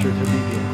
adventure to begin.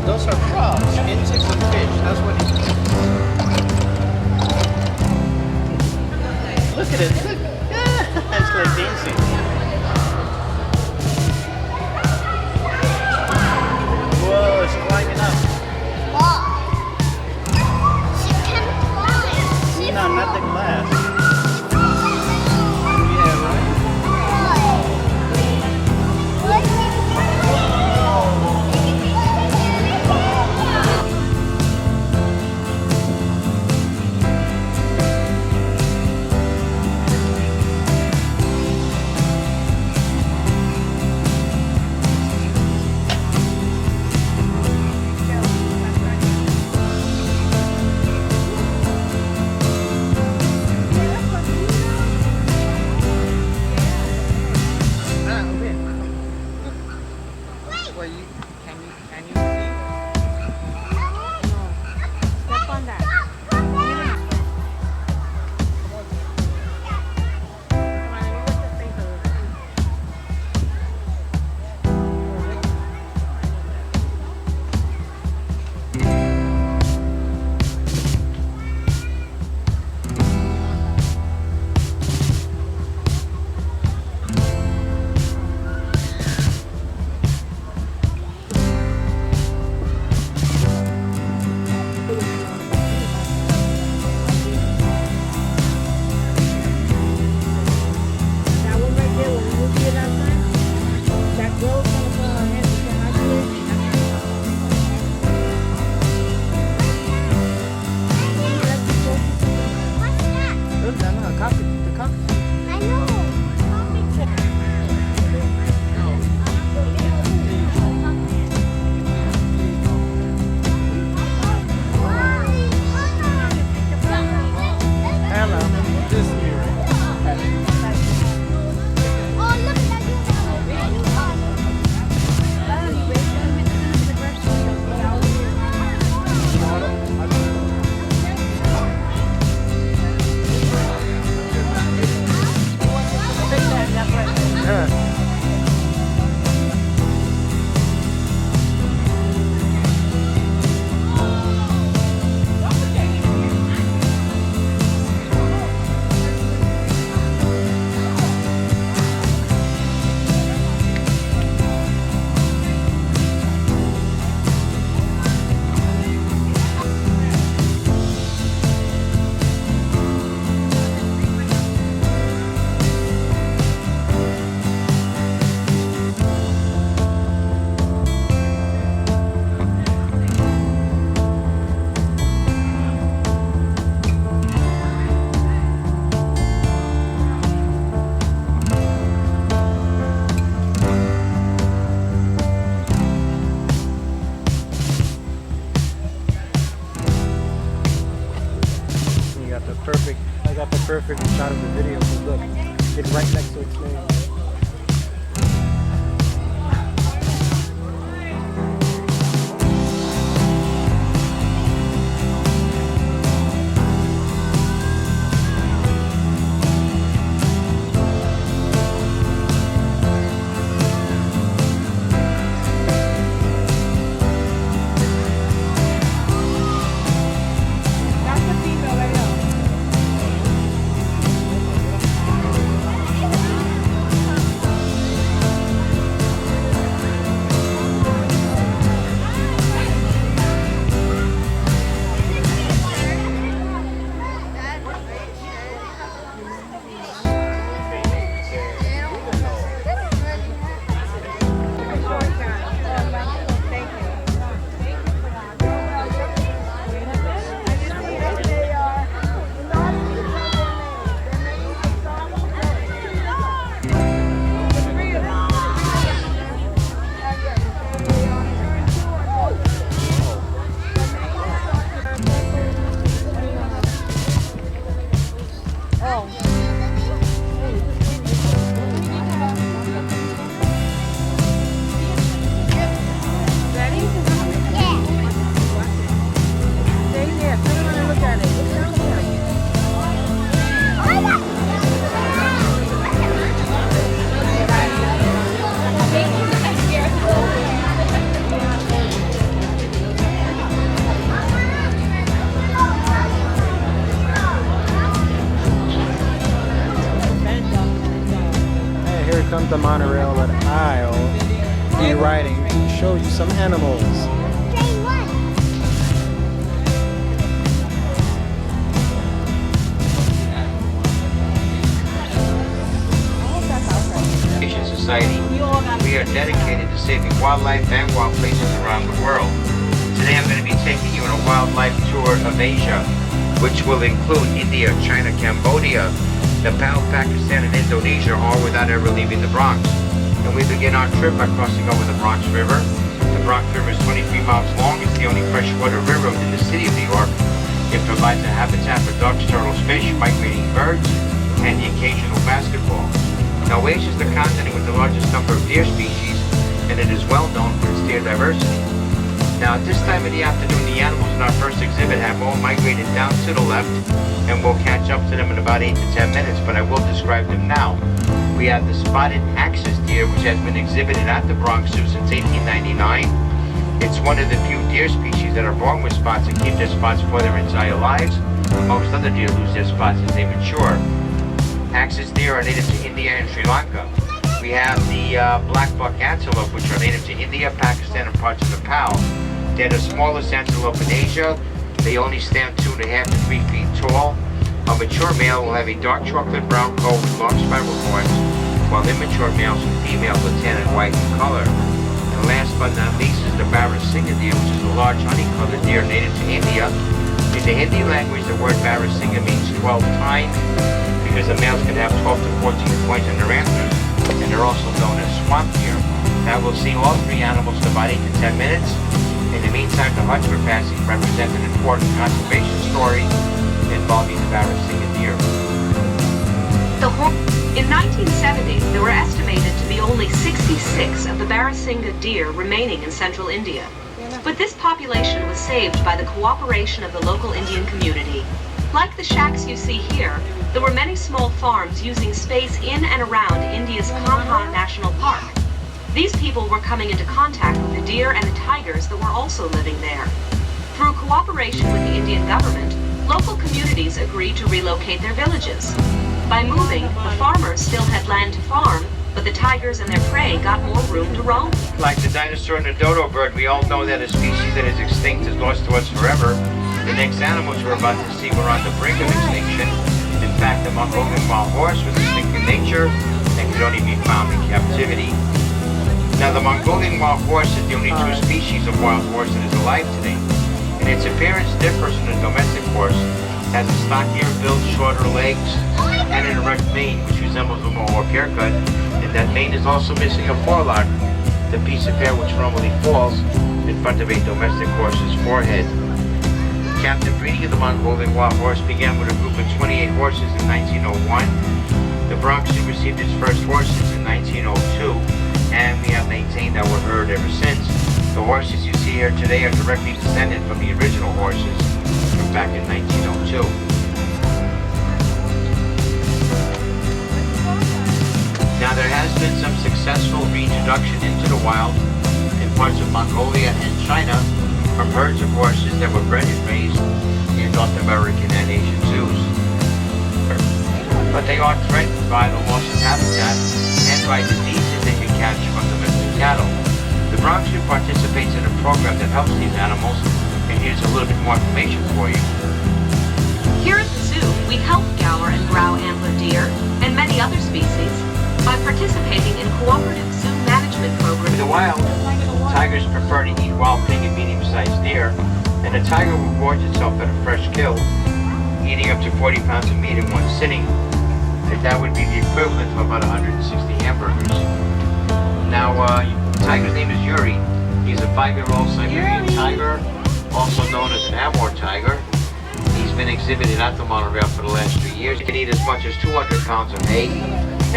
Those are frogs, insects and fish. That's what he's doing. Look at it. Look. It's like dancing. Whoa, it's climbing up. She can fly. No, not the glass. Perfect. I got the perfect shot of the video. So look. It's right next to its name. Comes the monorail that I'll be riding to show you some animals. Society. We are dedicated to saving wildlife and wild places around the world. Today I'm going to be taking you on a wildlife tour of Asia, which will include India, China, Cambodia, Nepal, Pakistan, and Indonesia, all without ever leaving the Bronx. And we begin our trip by crossing over the Bronx River. The Bronx River is 23 miles long. It's the only freshwater railroad in the city of New York. It provides a habitat for ducks, turtles, fish, migrating birds, and the occasional basketball. Now, Asia is the continent with the largest number of deer species, and it is well known for its deer diversity. Now, at this time of the afternoon, the animals in our first exhibit have all migrated down to the left, and we'll catch up to them in about 8 to 10 minutes, but I will describe them now. We have the spotted axis deer, which has been exhibited at the Bronx Zoo since 1899. It's one of the few deer species that are born with spots and keep their spots for their entire lives. Most other deer lose their spots as they mature. Axis deer are native to India and Sri Lanka. We have the black buck antelope, which are native to India, Pakistan, and parts of Nepal. They're the smallest antelope in Asia. They only stand 2.5 to 3 feet tall. A mature male will have a dark chocolate brown coat with long spiral horns, while immature males and females are tan and white in color. And last but not least is the Barasinga deer, which is a large honey-colored deer native to India. In the Hindi language, the word Barasinga means 12 tines, because the males can have 12 to 14 points in their antlers, and they're also known as swamp deer. Now we'll see all 3 animals in about 8 to 10 minutes. In the meantime, the huts we're passing represent an important conservation story involving the Barasinga deer. In 1970, there were estimated to be only 66 of the Barasinga deer remaining in central India. But this population was saved by the cooperation of the local Indian community. Like the shacks you see here, there were many small farms using space in and around India's Kanha National Park. These people were coming into contact with the deer and the tigers that were also living there. Through cooperation with the Indian government, local communities agreed to relocate their villages. By moving, the farmers still had land to farm, but the tigers and their prey got more room to roam. Like the dinosaur and the dodo bird, we all know that a species that is extinct is lost to us forever. The next animals we're about to see were on the brink of extinction. In fact, the Mongolian wild horse was extinct in nature and could only be found in captivity. Now, the Mongolian wild horse is the only 2 species of wild horse that is alive today. And its appearance differs from the domestic horse. It has a stockier build, shorter legs, and an erect mane, which resembles a mohawk haircut. And that mane is also missing a forelock, the piece of hair which normally falls in front of a domestic horse's forehead. Captive breeding of the Mongolian wild horse began with a group of 28 horses in 1901. The Bronx Zoo received its first horses in 1902, and we have maintained our herd ever since. The horses you see here today are directly descended from the original horses from back in 1902. Now there has been some successful reintroduction into the wild in parts of Mongolia and China from herds of horses that were bred and raised in North American and Asian zoos. But they are threatened by the loss of habitat and by diseases they can catch from domestic cattle. The Bronx Zoo participates in a program that helps these animals, and here's a little bit more information for you. Here at the zoo, we help Gower and Brow antler deer and many other species by participating in cooperative zoo management programs. In the wild, tigers prefer to eat wild pig and medium-sized deer, and a tiger rewards itself at a fresh kill, eating up to 40 pounds of meat in one sitting. And that would be the equivalent of about 160 hamburgers. Now, the tiger's name is Yuri. He's a 5-year-old Siberian tiger, also known as an Amur tiger. He's been exhibited at the monorail for the last 3 years. He can eat as much as 200 pounds of hay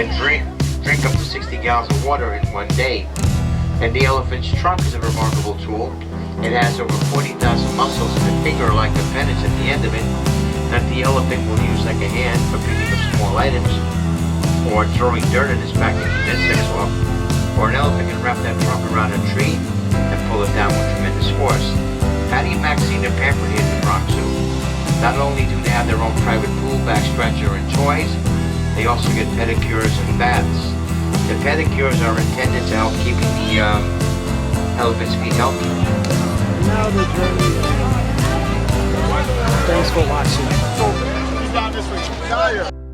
and drink up to 60 gallons of water in one day. And the elephant's trunk is a remarkable tool. It has over 40,000 muscles and a finger like a penance at the end of it that the elephant will use like a hand for picking up small items or throwing dirt at his back to keep insects off. Or an elephant can wrap that trunk around a tree and pull it down with tremendous force. Patty and Maxine are pampered here at the Bronx Zoo. Not only do they have their own private pool, back scratcher, and toys, they also get pedicures and baths. The pedicures are intended to help keeping the elephant's feet healthy. Now the journey ends. Thanks for watching. He's down this way.